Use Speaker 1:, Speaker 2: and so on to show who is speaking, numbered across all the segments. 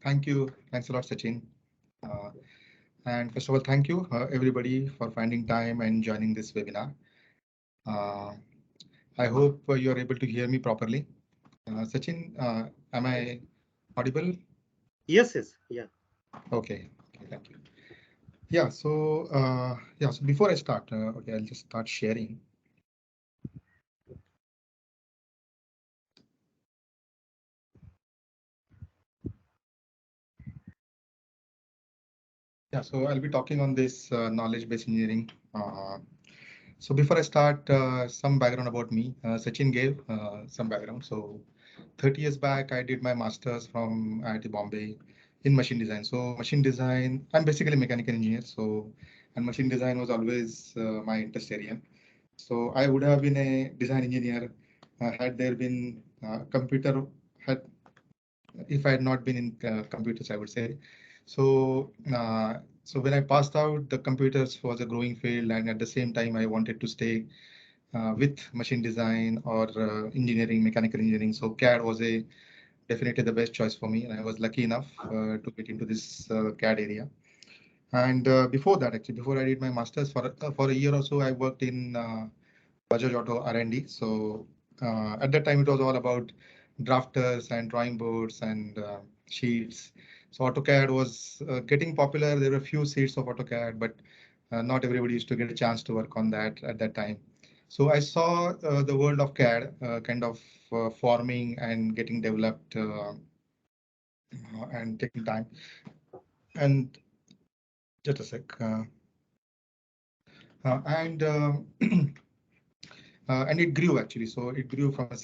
Speaker 1: Thank you. Thanks a lot, Sachin. Uh, and first of all, thank you everybody for finding time and joining this webinar. Uh, I hope you are able to hear me properly. Sachin, am I audible?
Speaker 2: Yes, yes, yeah.
Speaker 1: Okay. Okay, thank you. So before I start, okay, I'll just start sharing. Yeah, so I'll be talking on this knowledge-based engineering. So before I start, some background about me. Sachin gave some background. So 30 years back, I did my master's from IIT Bombay in machine design. So machine design, I'm basically a mechanical engineer. So, and machine design was always my interest area. So I would have been a design engineer had there been computer had if I had not been in computers, I would say. So when I passed out, the computers was a growing field, and at the same time, I wanted to stay with machine design or engineering, mechanical engineering. So CAD was a definitely the best choice for me, and I was lucky enough to get into this CAD area. And before that, actually, before I did my masters for a year or so, I worked in Bajaj Auto R&D. So at that time, it was all about drafters and drawing boards and sheets. So AutoCAD was getting popular. There were a few seats of AutoCAD, but not everybody used to get a chance to work on that at that time. So I saw the world of CAD kind of forming and getting developed and taking time. And just a sec. And and it grew actually. So it grew from a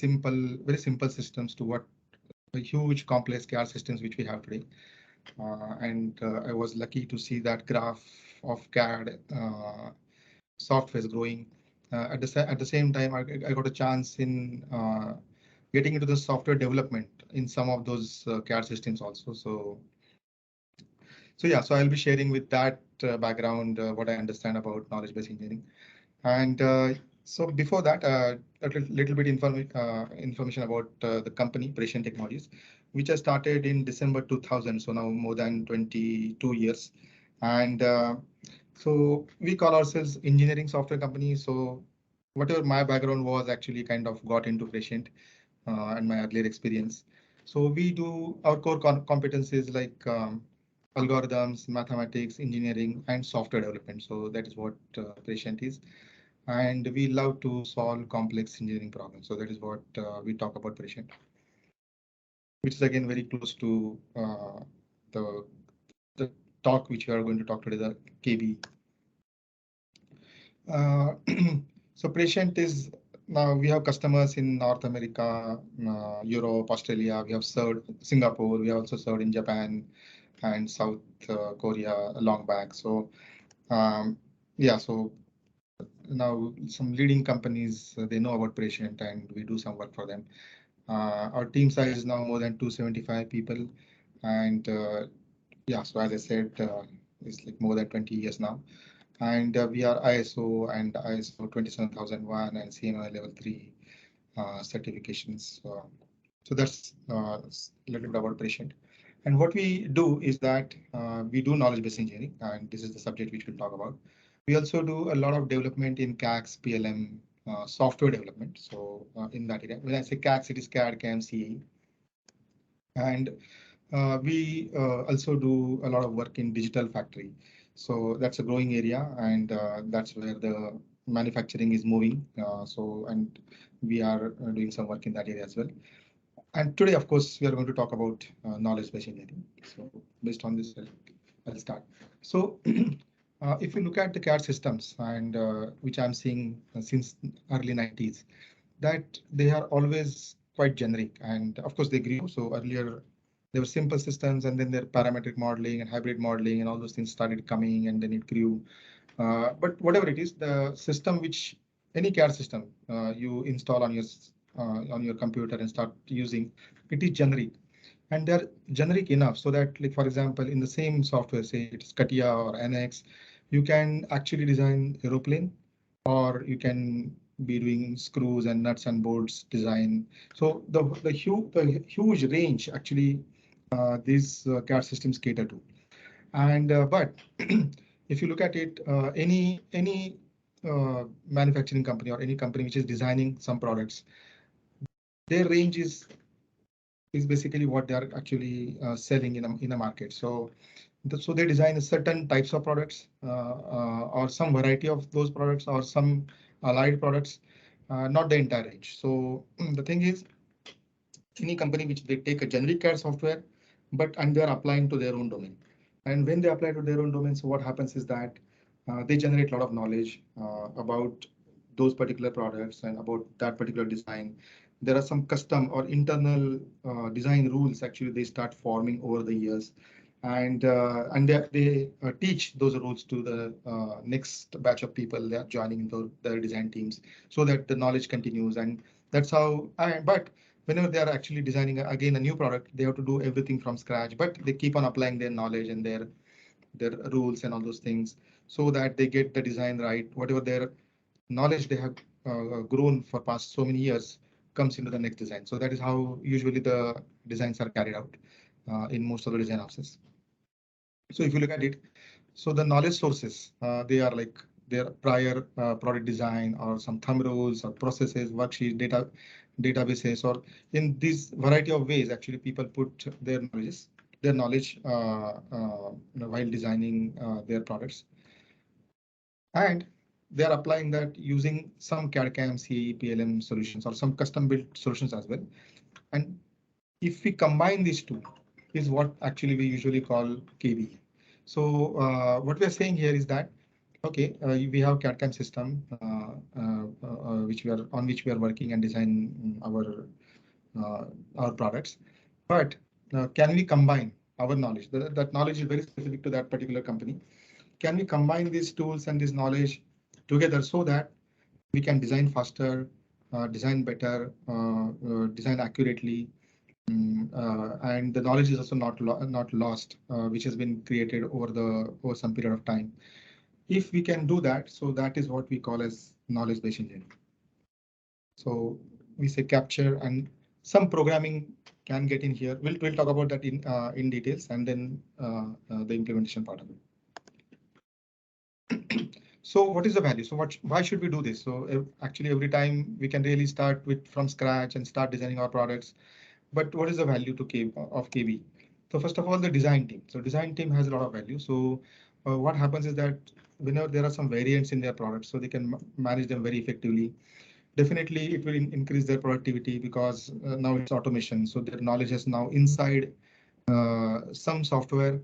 Speaker 1: very simple systems to what a huge complex CAD systems which we have today. And I was lucky to see that graph of CAD software is growing. At the same time, I got a chance in getting into the software development in some of those CAD systems also. So I'll be sharing with that background what I understand about knowledge-based engineering. And so before that, a little bit information about the company, Prescient Technologies, which I started in December 2000, so now more than 22 years. And so we call ourselves engineering software company. So whatever my background was actually kind of got into Prescient and my earlier experience. So we do our core competencies like algorithms, mathematics, engineering, and software development. So that is what Prescient is. And we love to solve complex engineering problems. So that is what we talk about Prescient, which is again very close to the the talk which we are going to talk today, the KB. Uh, so Prescient is now we have customers in North America, Europe, Australia. We have served Singapore. We have also served in Japan and South Korea long back. So yeah, so now some leading companies they know about Prescient and we do some work for them. Our team size is now more than 275 people, and yeah, so as I said, it's like more than 20 years now, and we are ISO and ISO 27001 and CMI level 3 certifications. So that's a little bit about Prescient. And what we do is that we do knowledge-based engineering, and this is the subject which we'll talk about. We also do a lot of development in CACs, PLM, software development. So in that area, when I say CACs, it is CAD, CAM, CAE. And we also do a lot of work in digital factory. So that's a growing area, and that's where the manufacturing is moving. And we are doing some work in that area as well. And today, of course, we are going to talk about knowledge-based engineering. So based on this, I'll start. So if you look at the CAD systems, and which I'm seeing since early 90s, that they are always quite generic. And of course, they grew. So earlier, there were simple systems, and then their parametric modeling and hybrid modeling and all those things started coming, and then it grew. But whatever it is, the system which any CAD system you install on your computer and start using, it is generic, and they're generic enough so that, like for example, in the same software, say it's CATIA or NX, you can actually design aeroplane, or you can be doing screws and nuts and bolts design. So the huge range actually these CAD systems cater to. And but if you look at it, any manufacturing company or any company which is designing some products, their range is basically what they are actually selling in a market. So so they design certain types of products or some variety of those products or some allied products, not the entire range. So the thing is, any company which they take a generic CAD software, and they're applying to their own domain. And when they apply to their own domain, so what happens is that they generate a lot of knowledge about those particular products and about that particular design. There are some custom or internal design rules actually they start forming over the years, and they teach those rules to the next batch of people that are joining their design teams, so that the knowledge continues. And that's how. But whenever they are actually designing again a new product, they have to do everything from scratch. But they keep on applying their knowledge and their rules and all those things, so that they get the design right. Whatever their knowledge they have grown for past so many years comes into the next design. So that is how usually the designs are carried out in most of the design houses. So if you look at it, so the knowledge sources, they are like their prior product design or some thumb rules or processes, worksheet, databases, or in this variety of ways, actually people put their knowledge while designing their products. And they are applying that using some CAD/CAM, CAE, PLM solutions or some custom built solutions as well. And if we combine these two, is what actually we usually call KB. So what we are saying here is that, okay, we have CAD/CAM system which we are working and design our products. But can we combine our knowledge? That knowledge is very specific to that particular company. Can we combine these tools and this knowledge together so that we can design faster, design better, design accurately, and the knowledge is also not lost, which has been created over some period of time. If we can do that, so that is what we call as knowledge-based engineering. So we say capture, and some programming can get in here. We'll talk about that in details, and then the implementation part of it. So what is the value? So why should we do this? So actually every time we can really start from scratch and start designing our products. But what is the value of KB? So first of all, the design team. So design team has a lot of value. So what happens is that whenever there are some variants in their products, so they can manage them very effectively. Definitely, it will increase their productivity because now it's automation. So their knowledge is now inside some software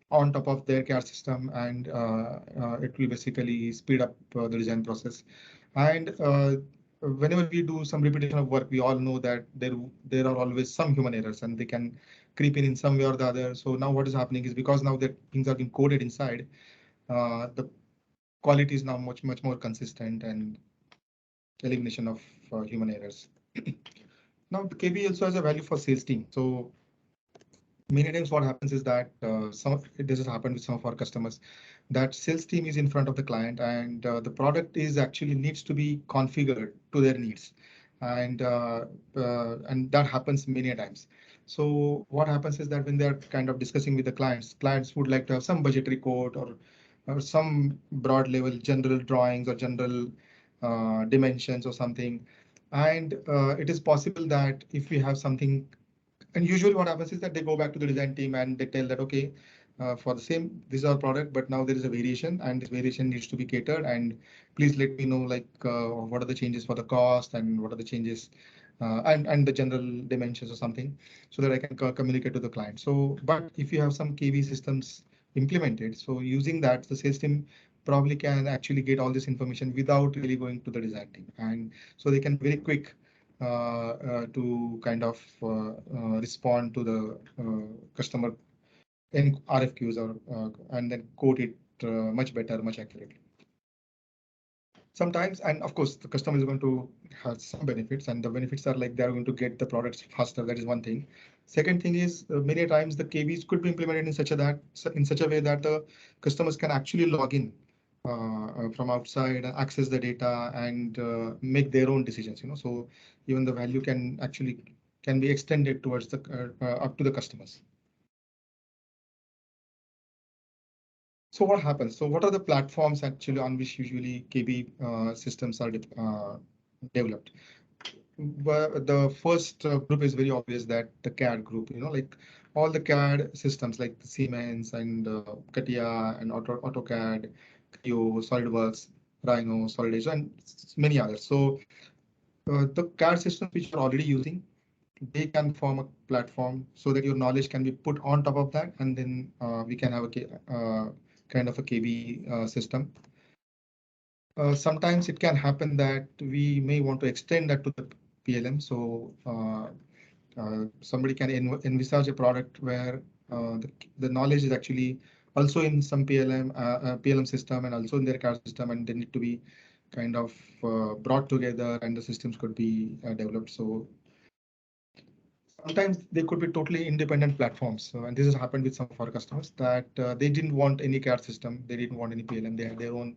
Speaker 1: on top of their CAD system, and it will basically speed up the design process. And whenever we do some repetition of work, we all know that there are always some human errors, and they can creep in some way or the other. So now what is happening is, because now that things are being coded inside, the quality is now much more consistent, and elimination of human errors. Now the KB also has a value for sales team. So many times what happens is that this has happened with some of our customers, that sales team is in front of the client, and the product is actually needs to be configured to their needs, and that happens many times. So what happens is that when they're kind of discussing with the clients would like to have some budgetary code or some broad level general drawings or general dimensions or something. And it is possible that if we have something, and usually what happens is that they go back to the design team and they tell that, okay, for the same, this is our product, but now there is a variation, and this variation needs to be catered. And please let me know, like, what are the changes for the cost, and what are the changes and the general dimensions or something, so that I can communicate to the client. So, but if you have some KV systems implemented, so using that, the sales team probably can actually get all this information without really going to the design team, and so they can very quick to kind of respond to the customer in RFQs, or and then quote it much better, much accurately. Sometimes, and of course, the customer is going to have some benefits, and the benefits are like they're going to get the products faster. That is one thing. Second thing is, many times the KVs could be implemented in such a way that the customers can actually log in from outside, access the data, and make their own decisions. So even the value can be extended towards the up to the customers. So what happens? So what are the platforms actually on which usually KB systems are developed? But the first group is very obvious, that the CAD group, like all the CAD systems like Siemens and CATIA and AutoCAD, Creo, SolidWorks, Rhino, Solid Edge, and many others. So the CAD systems which you're already using, they can form a platform so that your knowledge can be put on top of that, and then we can have kind of a KB system. Sometimes it can happen that we may want to extend that to the PLM. So somebody can envisage a product where the knowledge is actually also in some PLM system and also in their CAD system, and they need to be kind of brought together, and the systems could be developed. So sometimes they could be totally independent platforms. And this has happened with some of our customers, that they didn't want any CAD system, they didn't want any PLM, they had their own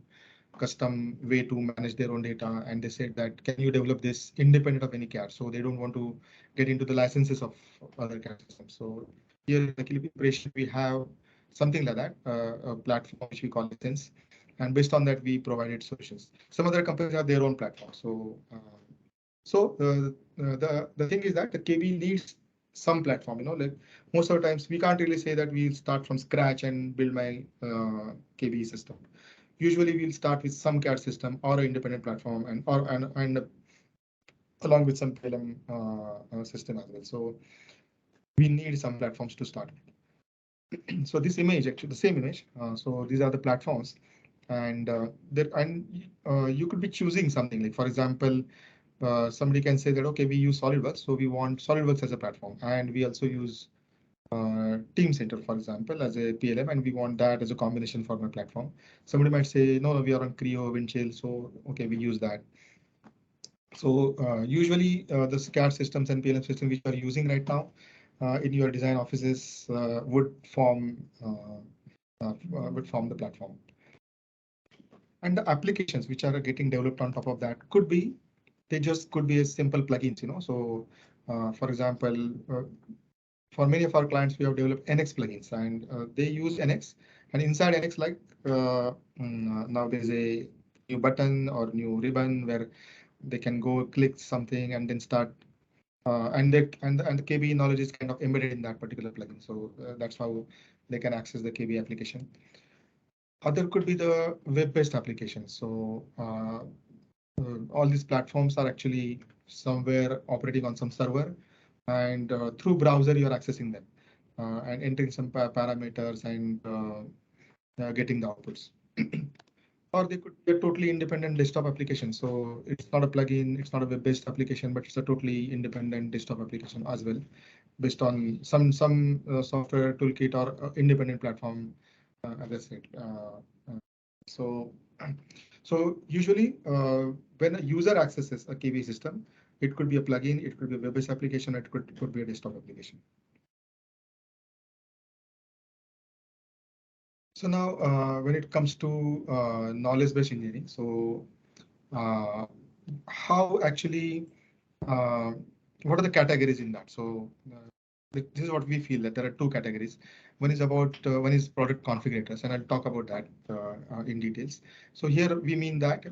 Speaker 1: custom way to manage their own data, and they said that can you develop this independent of any CAD? So they don't want to get into the licenses of other CAD systems. So here in Prescient, we have something like that, a platform which we call license, and based on that we provided solutions. Some other companies have their own platform. So the thing is that the KB needs some platform. Like most of the times we can't really say that we'll start from scratch and build my KB system. Usually we'll start with some CAD system or an independent platform, and along with some PLM system as well. So we need some platforms to start with. So this image, actually the same image. So these are the platforms, and you could be choosing something. Like for example, somebody can say that okay, we use SolidWorks, so we want SolidWorks as a platform, and we also use Team Center, for example, as a PLM, and we want that as a combination for my platform. Somebody might say, no, we are on Creo, Windchill, so okay, we use that. So usually the CAD systems and PLM systems which you are using right now in your design offices would form the platform. And the applications which are getting developed on top of that they just could be a simple plugins. So for example, for many of our clients, we have developed NX plugins, and they use NX. And inside NX, like now there's a new button or new ribbon where they can go click something and then start. And the KB knowledge is kind of embedded in that particular plugin. So that's how they can access the KB application. Other could be the web-based applications. So all these platforms are actually somewhere operating on some server, and through browser you are accessing them and entering some parameters and getting the outputs. Or they could be a totally independent desktop application. So it's not a plugin, it's not a web-based application, but it's a totally independent desktop application as well, based on some software toolkit or independent platform, as I said. So, so usually when a user accesses a KB system, it could be a plugin, it could be a web-based application, it could be a desktop application. So now, when it comes to knowledge-based engineering, so how actually, what are the categories in that? So this is what we feel, that there are two categories. One is product configurators, and I'll talk about that in details. So here we mean that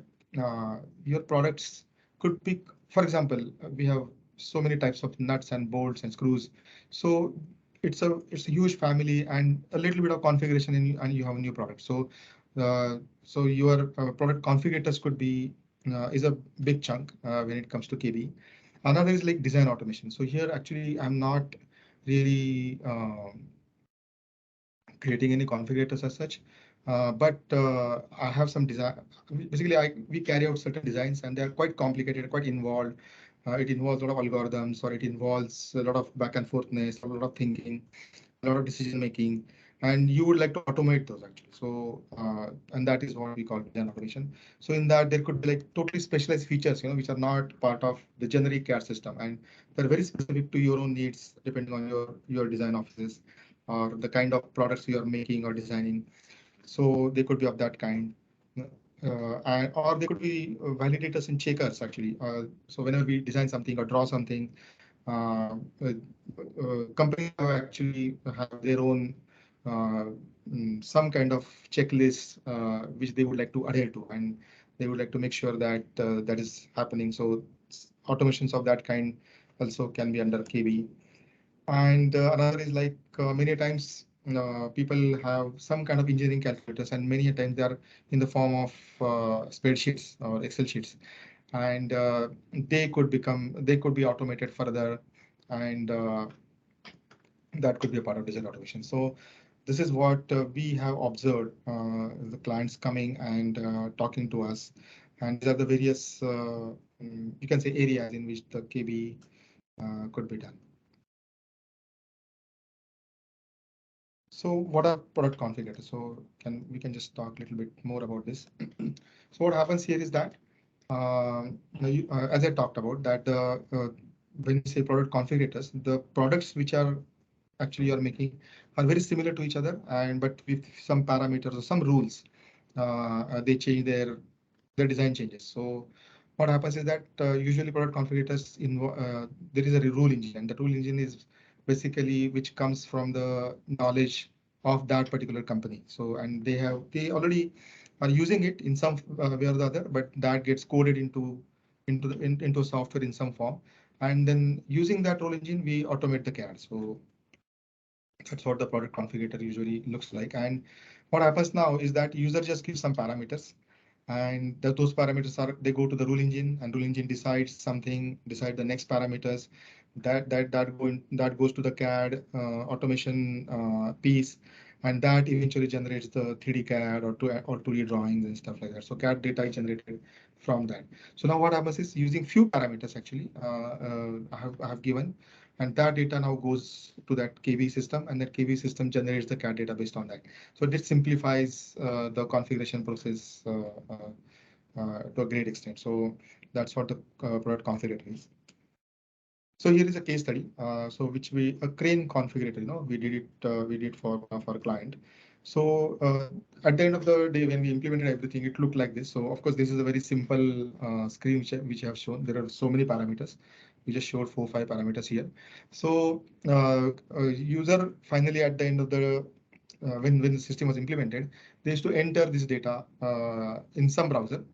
Speaker 1: your products could be, for example, we have so many types of nuts and bolts and screws. So it's a huge family, and a little bit of configuration, and you have a new product. So your product configurators could be is a big chunk when it comes to KB. Another is like design automation. So here actually I'm not really creating any configurators as such, but I have some design. Basically, we carry out certain designs, and they are quite complicated, quite involved. It involves a lot of algorithms, or it involves a lot of back and forthness, a lot of thinking, a lot of decision making, and you would like to automate those actually. So and that is what we call design automation. So in that, there could be like totally specialized features, which are not part of the generic CAD system, and they're very specific to your own needs, depending on your design offices or the kind of products you are making or designing. So they could be of that kind. Or they could be validators and checkers actually. So whenever we design something or draw something, companies have actually have their own some kind of checklist which they would like to adhere to, and they would like to make sure that that is happening. So automations of that kind also can be under KB. And another is like many times people have some kind of engineering calculators, and many a times they are in the form of spreadsheets or Excel sheets, and they could be automated further, and that could be a part of digital automation. So this is what we have observed the clients coming and talking to us, and these are the various you can say areas in which the KB could be done. So what are product configurators? So we can just talk a little bit more about this. So what happens here is that as I talked about that when you say product configurators, the products which are actually you're making are very similar to each other, and but with some parameters or some rules, they change their design changes. So what happens is that usually product configurators there is a rule engine, and the rule engine is basically which comes from the knowledge of that particular company. So and they already are using it in some way or the other, but that gets coded into software in some form, and then using that rule engine we automate the CAD. So that's what the product configurator usually looks like. And what happens now is that user just gives some parameters, and those parameters are they go to the rule engine, and rule engine decides something, decide the next parameters that goes to the CAD automation piece, and that eventually generates the 3D CAD or 2D drawings and stuff like that. So CAD data is generated from that. So now what happens is using few parameters actually I have given, and that data now goes to that KB system, and that KB system generates the CAD data based on that. So this simplifies the configuration process to a great extent. So that's what the product configurator is. So here is a case study. So which a crane configurator, we did for one of our client. So at the end of the day, when we implemented everything, it looked like this. So of course, this is a very simple screen which I have shown. There are so many parameters. We just showed 4 or 5 parameters here. So user finally at the end of the when the system was implemented, they used to enter this data in some browser,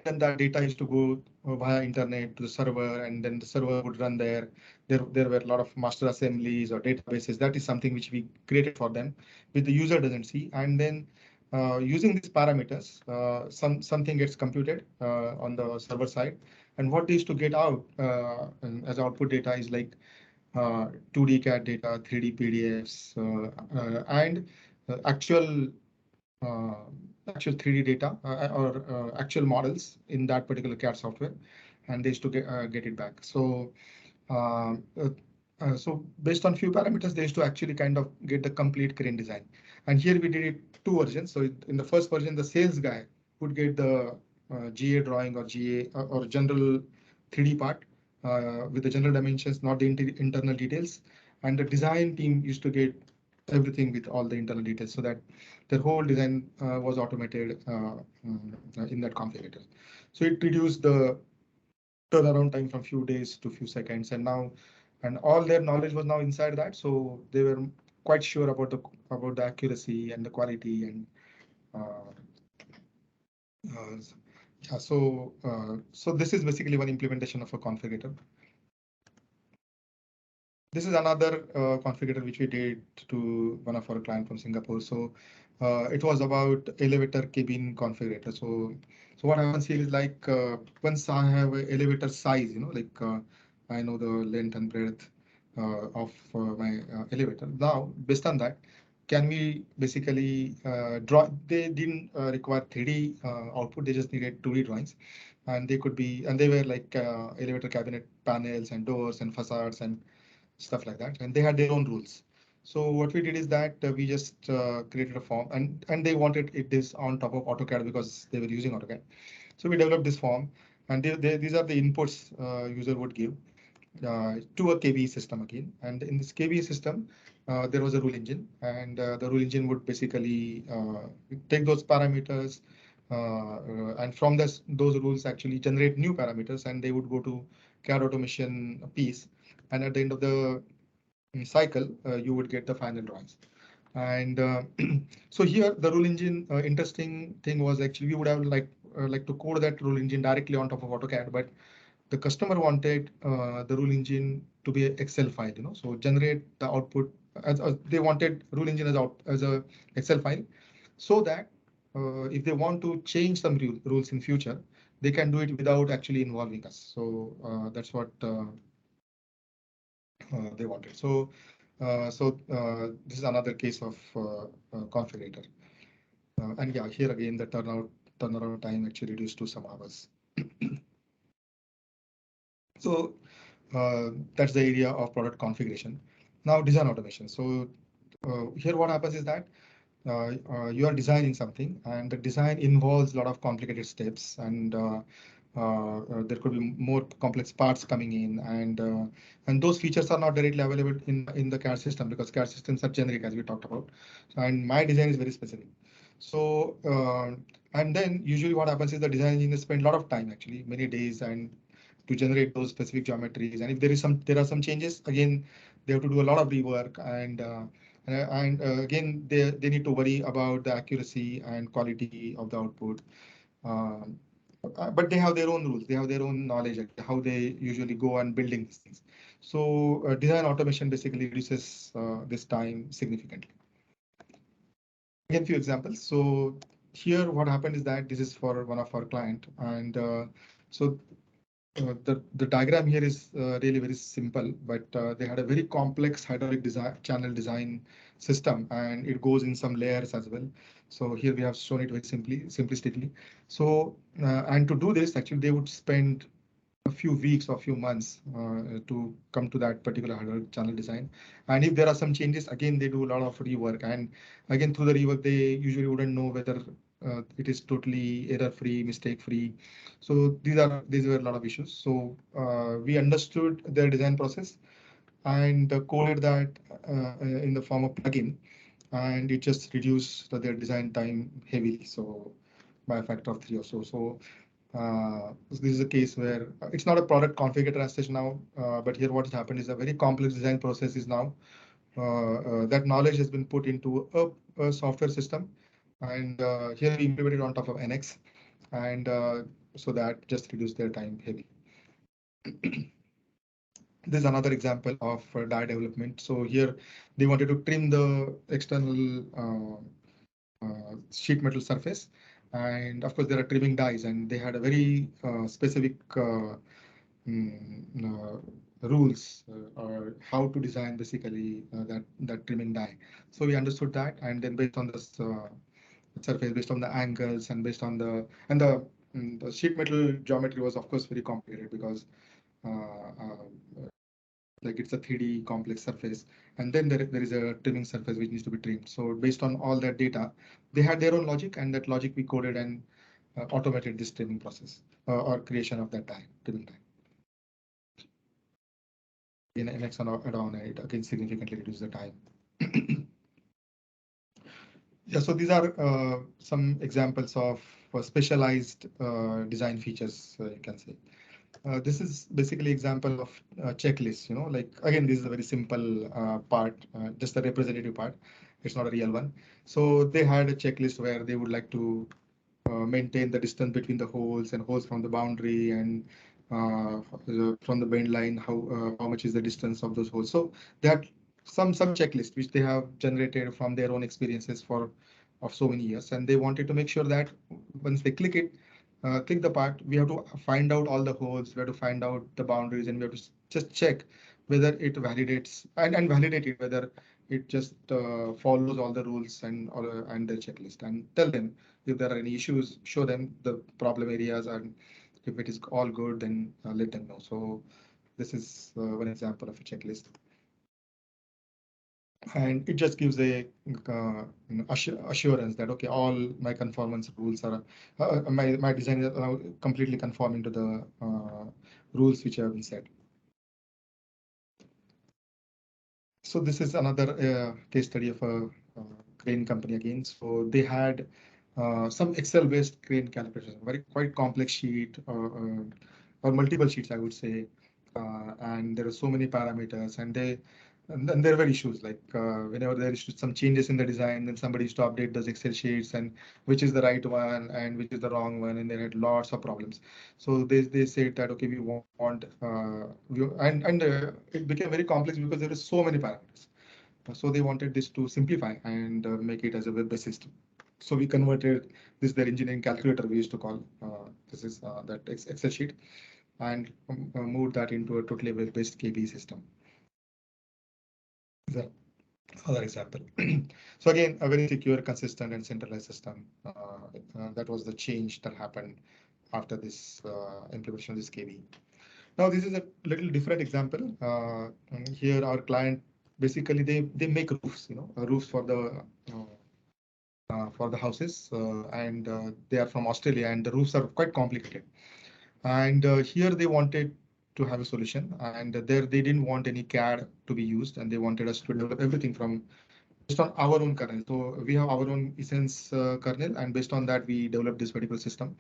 Speaker 1: then that data used to go via internet to the server, and then the server would run there. There were a lot of master assemblies or databases. That is something which we created for them, which the user doesn't see. And then using these parameters, something gets computed on the server side. And what is to get out as output data is like 2D CAD data, 3D PDFs, and actual uh, actual 3D data or actual models in that particular CAD software, and they used to get it back. So, so based on few parameters, they used to actually kind of get the complete crane design. And here we did it 2 versions. So in the first version, the sales guy would get the GA drawing or GA or general 3D part with the general dimensions, not the internal details. And the design team used to get everything with all the internal details, so that their whole design was automated in that configurator. So it reduced the turnaround time from few days to few seconds, and all their knowledge was now inside that. So they were quite sure about the accuracy and the quality and uh, uh, yeah. So this is basically one implementation of a configurator. This is another configurator which we did to one of our clients from Singapore. So it was about elevator cabin configurator. So what happens here is like once I have an elevator size, like I know the length and breadth of my elevator. Now, based on that, can we basically draw? They didn't require 3D output. They just needed 2D drawings, and they were like elevator cabinet panels and doors and facades and stuff like that, and they had their own rules. So what we did is that we just created a form, and they wanted it this on top of AutoCAD because they were using AutoCAD. So we developed this form, and these are the inputs user would give to a KB system again. And in this KB system, there was a rule engine, and the rule engine would basically take those parameters, and from those rules actually generate new parameters, and they would go to CAD automation piece. And at the end of the cycle, you would get the final drawings. And so here the rule engine, interesting thing was actually we would have like to code that rule engine directly on top of AutoCAD, but the customer wanted the rule engine to be an Excel file, so generate the output as they wanted rule engine as a Excel file, so that if they want to change some rules in future, they can do it without actually involving us. So that's what they wanted. So this is another case of configurator. And yeah, here again, the turnaround time actually reduced to some hours. So that's the area of product configuration. Now design automation. So here what happens is that you are designing something, and the design involves a lot of complicated steps, and there could be more complex parts coming in, and those features are not directly available in the CAD system because CAD systems are generic, as we talked about. And my design is very specific. So and then usually what happens is the design engineers spend a lot of time, actually many days, and to generate those specific geometries. And if there are some changes, again they have to do a lot of rework, and again they need to worry about the accuracy and quality of the output. Um, but they have their own rules, they have their own knowledge, how they usually go on building these things. So design automation basically reduces this time significantly. Again, few examples. So here what happened is that this is for one of our client, and so the diagram here is really very simple, but they had a very complex hydraulic design channel design system, and it goes in some layers as well. So here we have shown it very simplistically. So and to do this, actually they would spend a few weeks or few months to come to that particular hydraulic channel design. And if there are some changes, again they do a lot of rework, and again through the rework they usually wouldn't know whether it is totally error free, mistake free. So these were a lot of issues. So we understood their design process and coded that in the form of plugin, and it just reduced their design time heavily, so by a factor of 3 or so. So this is a case where it's not a product configurator as such now, but here what has happened is a very complex design process is now that knowledge has been put into a software system, and here we implemented on top of NX, and so that just reduced their time heavily. This is another example of die development. So here they wanted to trim the external sheet metal surface, and of course there are trimming dies, and they had a very specific mm, rules or how to design basically that trimming die. So we understood that, and then based on this surface, based on the angles, and based on the sheet metal geometry was of course very complicated because like it's a 3D complex surface, and then there is a trimming surface which needs to be trimmed. So based on all that data, they had their own logic, and that logic we coded and automated this trimming process or creation of that trimming die. In NX add-on, it again significantly reduces the time. Yeah, so these are some examples of specialized design features, you can say. This is basically example of checklist, like again, this is a very simple part, just a representative part. It's not a real one. So they had a checklist where they would like to maintain the distance between the holes and holes from the boundary, and from the bend line, how much is the distance of those holes. So they had some checklist which they have generated from their own experiences of so many years, and they wanted to make sure that once they click the part, we have to find out all the holes, we have to find out the boundaries, and we have to just check whether it validates and validate it, whether it just follows all the rules and the checklist, and tell them if there are any issues, show them the problem areas, and if it is all good, then let them know. So this is one example of a checklist, and it just gives a assurance that okay, all my conformance rules are my design is now completely conforming to the rules which have been set. So this is another case study of a crane company again. So they had some Excel-based crane calibration, very quite complex sheet, or multiple sheets, I would say, and there are so many parameters, and and then there were issues like whenever there is some changes in the design, then somebody used to update those Excel sheets and which is the right one and which is the wrong one, and they had lots of problems. So they said that okay, we want it became very complex because there are so many parameters. So they wanted this to simplify and make it as a web-based system. So we converted this their engineering calculator we used to call this is that Excel sheet, and moved that into a totally web-based KB system. These are other example. So again, a very secure, consistent, and centralized system. That was the change that happened after this implementation of this KB. Now this is a little different example. And here our client basically they make roofs, roofs for the houses, and they are from Australia, and the roofs are quite complicated. And here they wanted to have a solution, and there they didn't want any CAD to be used, and they wanted us to develop everything from based on our own kernel. So we have our own Essence kernel, and based on that, we developed this particular system.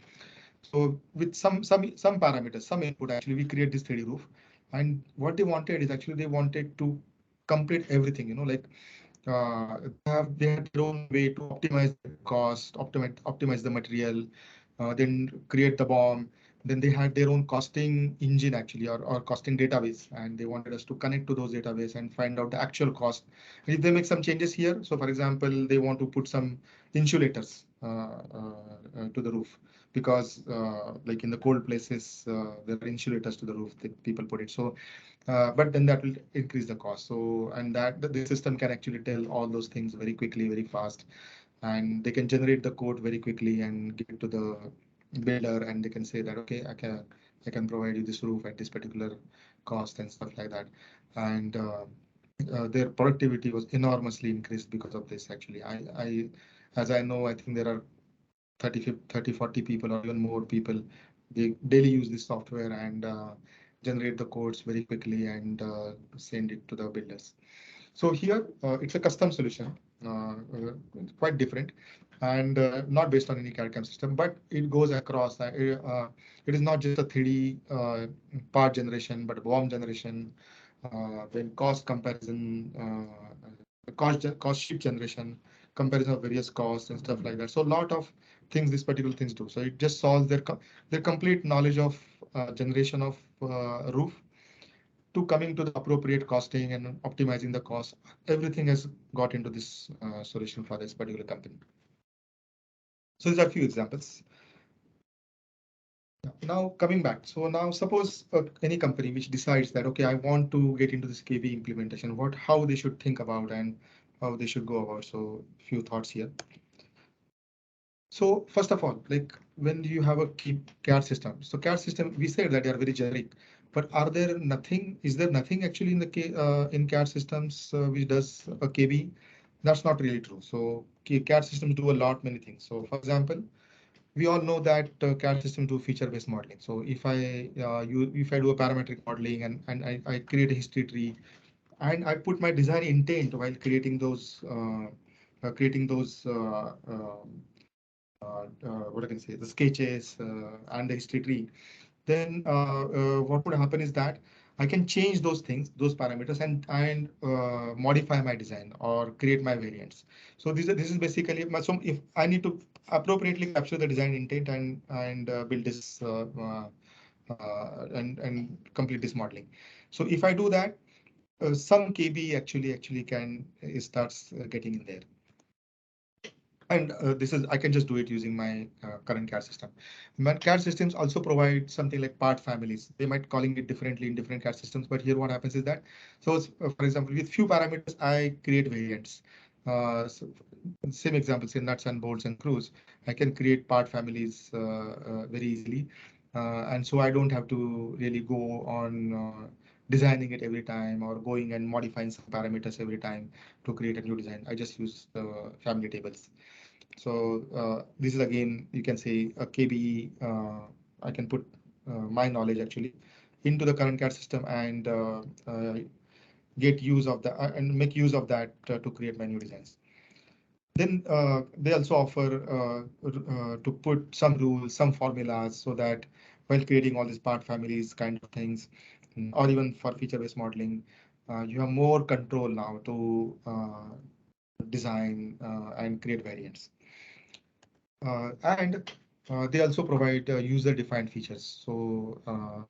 Speaker 1: So with some parameters, some input, actually, we create this 3D roof. And what they wanted is actually they wanted to complete everything. Like they had their own way to optimize the cost, optimize the material, then create the BOM. Then they had their own costing engine actually, or costing database, and they wanted us to connect to those database and find out the actual cost. And if they make some changes here, so for example, they want to put some insulators to the roof because like in the cold places, there are insulators to the roof that people put it. So but then that will increase the cost. So, and that the system can actually tell all those things very quickly, very fast, and they can generate the code very quickly and give it to the builder, and they can say that okay, I can provide you this roof at this particular cost and stuff like that. And their productivity was enormously increased because of this. Actually, as I know, I think there are 30, 40 people or even more people. They daily use this software and generate the codes very quickly and send it to the builders. So here it's a custom solution, quite different, and not based on any CAD/CAM system, but it goes across. It is not just a 3D part generation, but BOM generation, then cost comparison, cost sheet generation, comparison of various costs and stuff like that. So a lot of things these particular things do. So it just solves their complete knowledge of generation of roof to coming to the appropriate costing and optimizing the cost. Everything has got into this solution for this particular company. So these are a few examples. Now coming back, so now suppose any company which decides that okay, I want to get into this KB implementation, how they should think about and how they should go about. So few thoughts here. So first of all, like when you have a CAD system, so CAD system, we said that they are very generic, but is there nothing actually in CAD systems which does a KB? That's not really true. So CAD systems do a lot many things. So for example, we all know that CAD systems do feature-based modeling. So if I do a parametric modeling and I create a history tree and I put my design intent while creating those what I can say, the sketches and the history tree, then what would happen is that I can change those things, those parameters, and modify my design or create my variants. So this is basically so if I need to appropriately capture the design intent and build this and complete this modeling. So if I do that, some KB actually can starts getting in there. And I can just do it using my current CAD system. My CAD systems also provide something like part families. They might calling it differently in different CAD systems, but here what happens is that, so for example, with few parameters, I create variants. So same example, say nuts and bolts and screws, I can create part families very easily. And so I don't have to really go on designing it every time or going and modifying some parameters every time to create a new design. I just use the family tables. So this is again, you can say a KBE. I can put my knowledge actually into the current CAD system and get use of that and make use of that to create my new designs. Then they also offer to put some rules, some formulas, so that while creating all these part families kind of things, or even for feature-based modeling, you have more control now to design and create variants. And they also provide user-defined features. So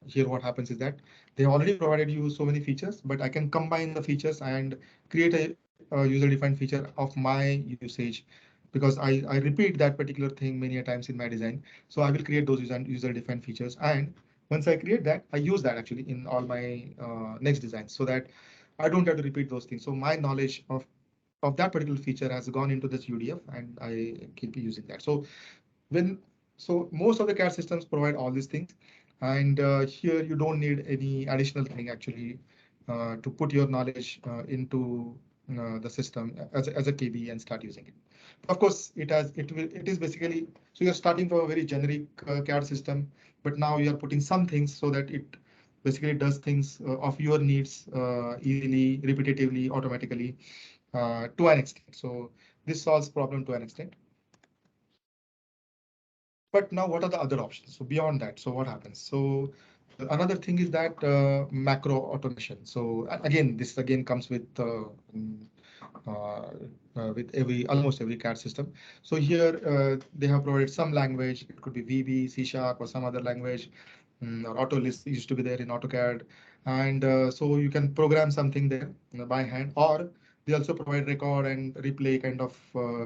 Speaker 1: here what happens is that they already provided you so many features, but I can combine the features and create a user-defined feature of my usage, because I repeat that particular thing many a times in my design. So I will create those user-defined features. And once I create that, I use that actually in all my next designs so that I don't have to repeat those things. So my knowledge of that particular feature has gone into this UDF and I keep using that. So when most of the CAD systems provide all these things, and here you don't need any additional thing actually to put your knowledge into the system as a KB and start using it. Of course, it is basically, so you're starting from a very generic CAD system, but now you are putting some things so that it basically does things of your needs easily, repetitively, automatically to an extent. So this solves problem to an extent. But now what are the other options? So beyond that, so what happens? So another thing is that macro automation. So again, this again comes with almost every CAD system. So here they have provided some language. It could be VB, C# or some other language. Or Autolist used to be there in AutoCAD, and so you can program something there by hand, or they also provide record and replay kind of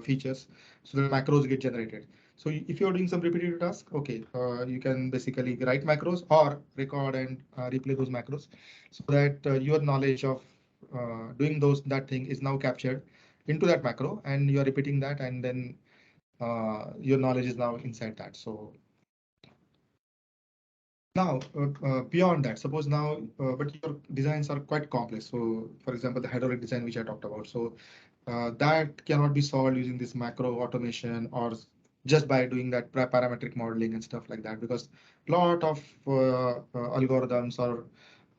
Speaker 1: features, so the macros get generated. So if you're doing some repetitive task, okay, you can basically write macros or record and replay those macros, so that your knowledge of doing that thing is now captured into that macro, and you are repeating that, and then your knowledge is now inside that. So now, beyond that, suppose now, but your designs are quite complex. So, for example, the hydraulic design, which I talked about. So that cannot be solved using this macro automation or just by doing that parametric modeling and stuff like that, because a lot of algorithms or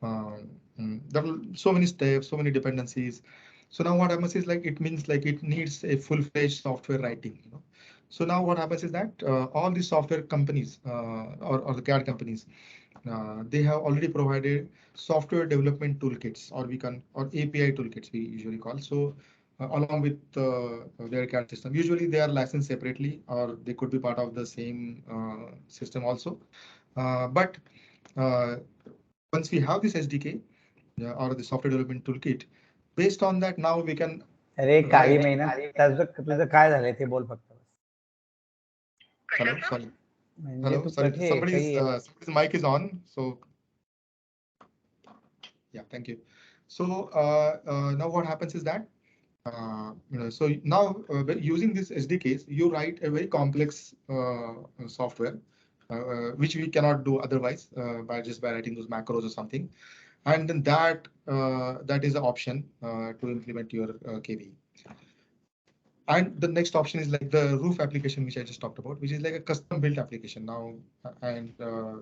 Speaker 1: there are so many steps, so many dependencies. So now what happens is like it means like it needs a full-fledged software writing. So now what happens is that all these software companies or the CAD companies, they have already provided software development toolkits, or API toolkits we usually call. So along with their CAD system, usually they are licensed separately, or they could be part of the same system also. But once we have this SDK or the software development toolkit, based on that, now we can
Speaker 3: अरे काही
Speaker 1: write.
Speaker 3: महिन्यात तुझं काय झालंय ते बोल फक्त.
Speaker 1: Hello, sorry.
Speaker 3: म्हणजे
Speaker 1: Hello,
Speaker 3: तू
Speaker 1: sorry.
Speaker 3: कधी
Speaker 1: Somebody's mic is on. So yeah, thank you. So now what happens is that so now using this SDKs, you write a very complex software, which we cannot do otherwise by writing those macros or something. And then that is an option to implement your KV. And the next option is like the roof application, which I just talked about, which is like a custom built application now. And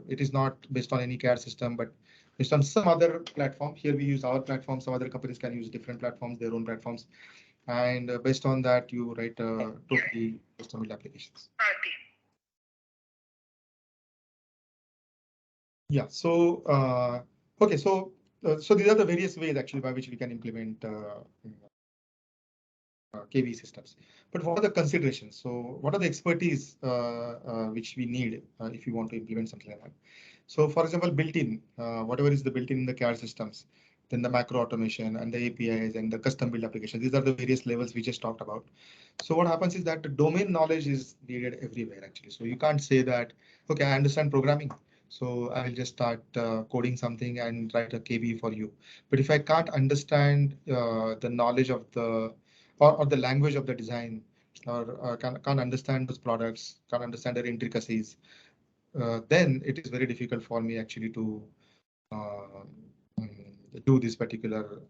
Speaker 1: it is not based on any CAD system, but based on some other platform. Here we use our platform. Some other companies can use different platforms, their own platforms. And based on that, you write totally custom built applications. Yeah. So okay. So these are the various ways actually by which we can implement KV systems. But what are the considerations? So what are the expertise which we need if you want to implement something like that? So for example, built-in, whatever is the built-in in the CAD systems, then the macro automation and the APIs and the custom build applications. These are the various levels we just talked about. So what happens is that the domain knowledge is needed everywhere actually. So you can't say that, okay, I understand programming, so I will just start coding something and write a KB for you. But if I can't understand the knowledge of or the language of the design, or can't understand those products, can't understand their intricacies, then it is very difficult for me actually to do this particular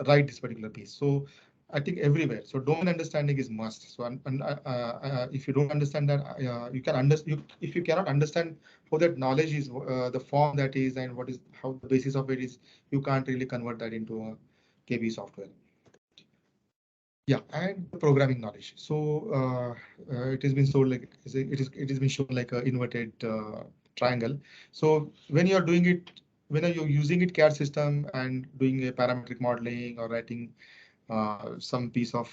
Speaker 1: write this particular piece. So I think everywhere. So domain understanding is must. So if you don't understand that, you can understand. If you cannot understand how that knowledge is, the form that is, and how the basis of it is, you can't really convert that into a KB software. Yeah, and programming knowledge. So it has been sold like it has been shown like an inverted triangle. So when you are doing it when you're using it CAD system and doing a parametric modeling or writing some piece of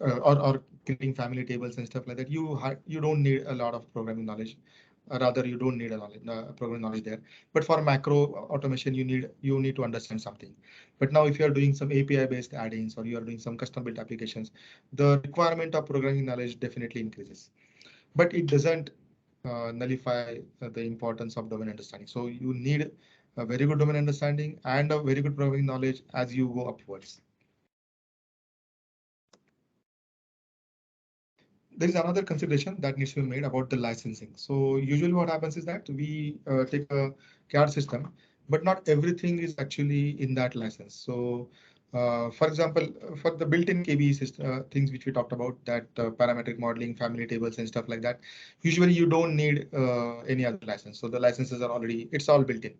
Speaker 1: or creating family tables and stuff like that, you don't need a lot of programming knowledge. Rather, you don't need a knowledge, programming knowledge there. But for macro automation, you need to understand something. But now, if you are doing some API-based add-ins or you are doing some custom-built applications, the requirement of programming knowledge definitely increases. But it doesn't nullify the importance of domain understanding. So you need a very good domain understanding and a very good programming knowledge as you go upwards. There is another consideration that needs to be made about the licensing. So usually what happens is that we take a CAD system, but not everything is actually in that license. So for example, for the built-in KB system, things which we talked about, that parametric modeling, family tables and stuff like that, usually you don't need any other license. So the licenses are already, it's all built in.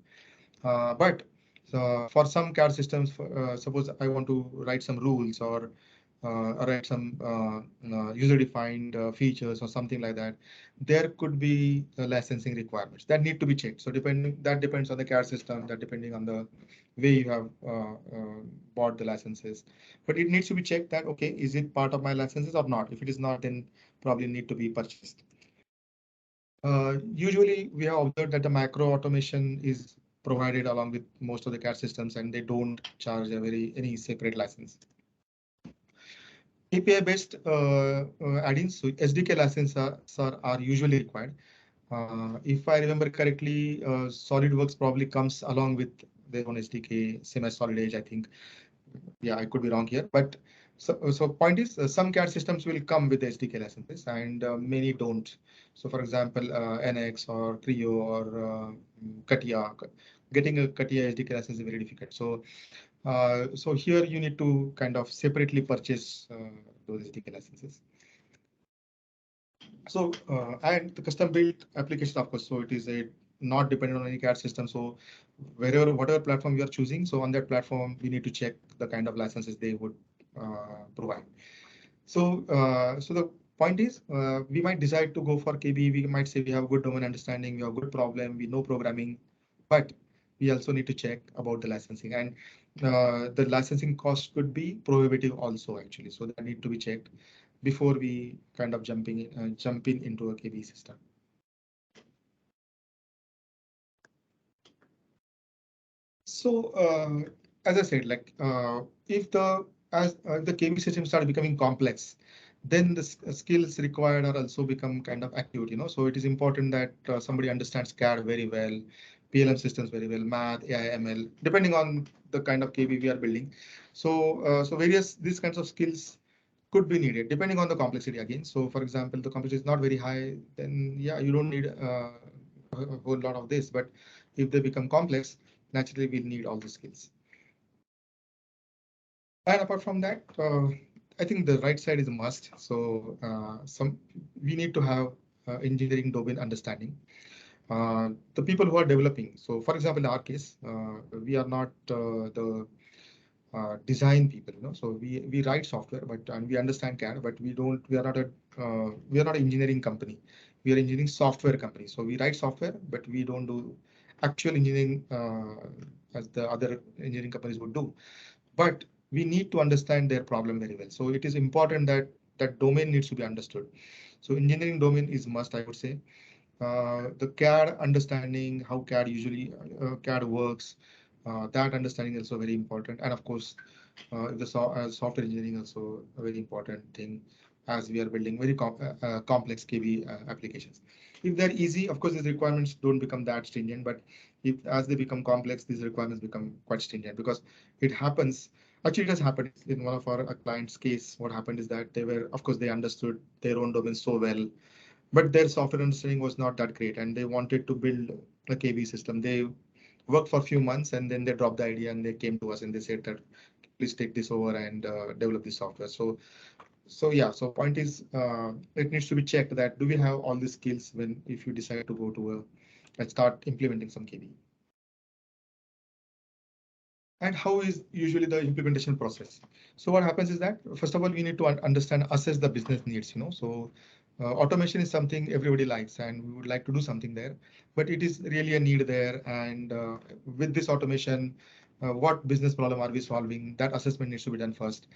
Speaker 1: But for some CAD systems, suppose I want to write some rules or write some user-defined features or something like that, there could be licensing requirements that need to be checked. So that depends on the CAD system, that depending on the way you have bought the licenses. But it needs to be checked that, okay, is it part of my licenses or not? If it is not, then probably need to be purchased. Usually, we have observed that the macro automation is provided along with most of the CAD systems, and they don't charge any separate license. API-based add-ins, so SDK licenses are usually required. If I remember correctly, SolidWorks probably comes along with their own SDK, same as Solid Edge, I think. Yeah, I could be wrong here, but so point is, some CAD systems will come with SDK licenses and many don't. So for example, NX or Creo or CATIA, getting a CATIA SDK license is very difficult. So here you need to kind of separately purchase those SDK licenses. So and the custom built application, of course, so it is not dependent on any CAD system. So whatever platform you are choosing, so on that platform, we need to check the kind of licenses they would provide. So the point is, we might decide to go for KB. We might say we have good domain understanding, we have good problem, we know programming, but we also need to check about the licensing, and the licensing cost could be prohibitive also actually. So that need to be checked before we kind of jump in into a KB system. So as I said, like if the KB system start becoming complex, then the skills required are also become kind of acute. So it is important that somebody understands CAD very well, PLM systems very well, math, AI, ML, depending on the kind of KB we are building. So various these kinds of skills could be needed depending on the complexity again. So for example, the complexity is not very high, then yeah, you don't need a whole lot of this. But if they become complex, naturally we'll need all the skills. And apart from that, I think the right side is a must. So we need to have engineering domain understanding. The people who are developing. So for example, in our case, we are not the design people, so we write software, and we understand CAD, but we are not an engineering company. We are engineering software company. So we write software, but we don't do actual engineering as the other engineering companies would do. But we need to understand their problem very well. So it is important that that domain needs to be understood. So engineering domain is must, I would say. The CAD understanding, how CAD works, that understanding is also very important. And of course, the software engineering also a very important thing as we are building very complex KB applications. If they're easy, of course, these requirements don't become that stringent, but as they become complex, these requirements become quite stringent, because it happens. Actually, it has happened in one of our clients' case. What happened is that of course, they understood their own domain so well, but their software understanding was not that great, and they wanted to build a KB system. They worked for a few months, and then they dropped the idea, and they came to us and they said that, please take this over and develop this software. So yeah, so point is, it needs to be checked that do we have all the skills if you decide to go to and start implementing some KB. And how is usually the implementation process? So what happens is that, first of all, we need to understand, assess the business needs. So automation is something everybody likes, and we would like to do something there, but it is really a need there. And with this automation, what business problem are we solving? That assessment needs to be done first.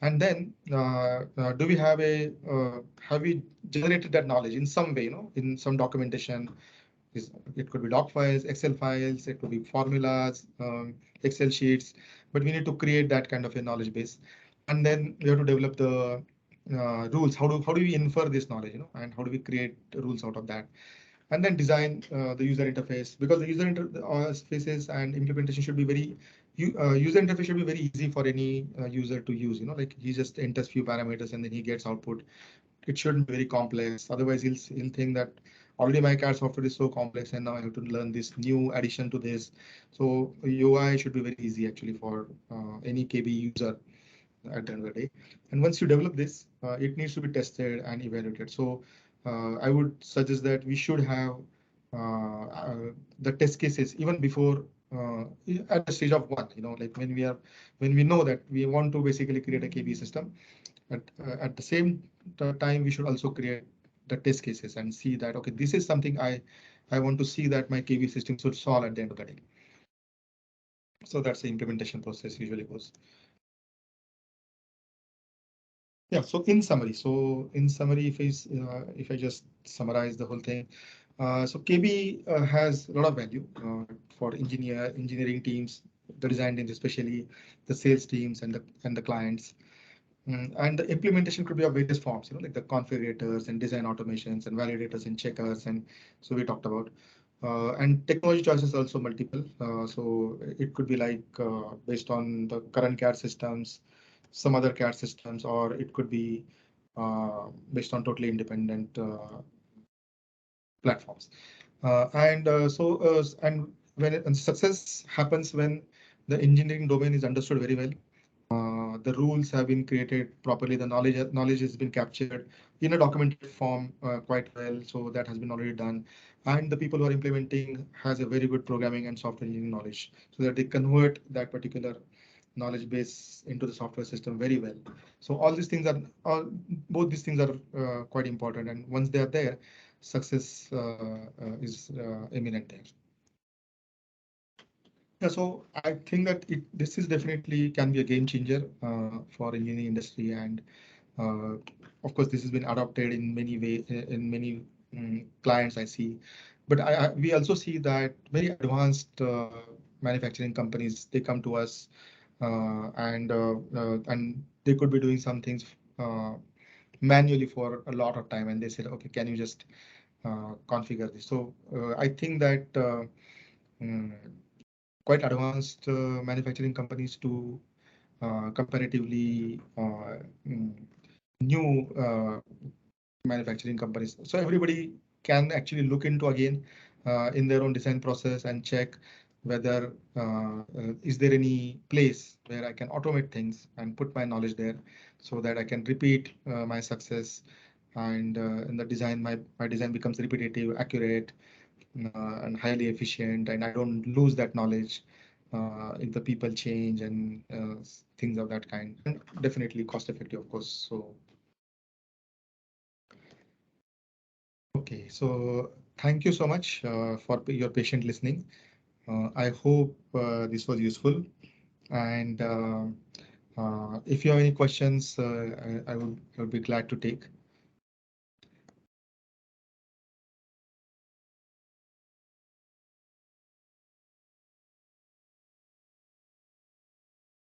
Speaker 1: And then do we have we generated that knowledge in some way, in some documentation? It could be doc files, Excel files, it could be formulas, Excel sheets, but we need to create that kind of a knowledge base. And then we have to develop the rules. How do we infer this knowledge, and how do we create rules out of that? And then design the user interface, because the user interfaces and implementation should be user interface should be very easy for any user to use. Like he just enters few parameters and then he gets output. It shouldn't be very complex. Otherwise, he'll think that already my CAD software is so complex, and now I have to learn this new addition to this. So UI should be very easy actually for any KB user at the end of the day. And once you develop this, it needs to be tested and evaluated. So I would suggest that we should have the test cases even before at the stage of one. Like when we know that we want to basically create a KB system. At the same time, we should also create the test cases and see that, okay, this is something I want to see that my KB system should solve at the end of the day. So that's the implementation process usually goes. Yeah, so in summary, if I just summarize the whole thing, so KB has a lot of value for engineering teams, the design teams, especially the sales teams and the clients. And the implementation could be of various forms, like the configurators and design automations and validators and checkers. And so we talked about. And technology choices also multiple. So it could be like based on the current CAD systems, some other CAD systems, or it could be based on totally independent platforms. And when success happens when the engineering domain is understood very well. The rules have been created properly. The knowledge has been captured in a documented form quite well. So that has been already done. And the people who are implementing has a very good programming and software engineering knowledge, so that they convert that particular knowledge base into the software system very well. So all these things both these things are quite important. And once they are there, success is imminent there. Yeah, so I think that this is definitely can be a game changer for engineering industry, and of course this has been adopted in many ways in many clients I see. But we also see that very advanced manufacturing companies, they come to us and they could be doing some things manually for a lot of time, and they said, okay, can you just configure this? So I think that quite advanced manufacturing companies to comparatively new manufacturing companies. So everybody can actually look into again in their own design process and check whether is there any place where I can automate things and put my knowledge there, so that I can repeat my success, and in the design my design becomes repetitive, accurate, and highly efficient, and I don't lose that knowledge if the people change and things of that kind. And definitely cost effective, of course. So okay, so thank you so much for your patient listening. I hope this was useful, and if you have any questions, I would be glad to take.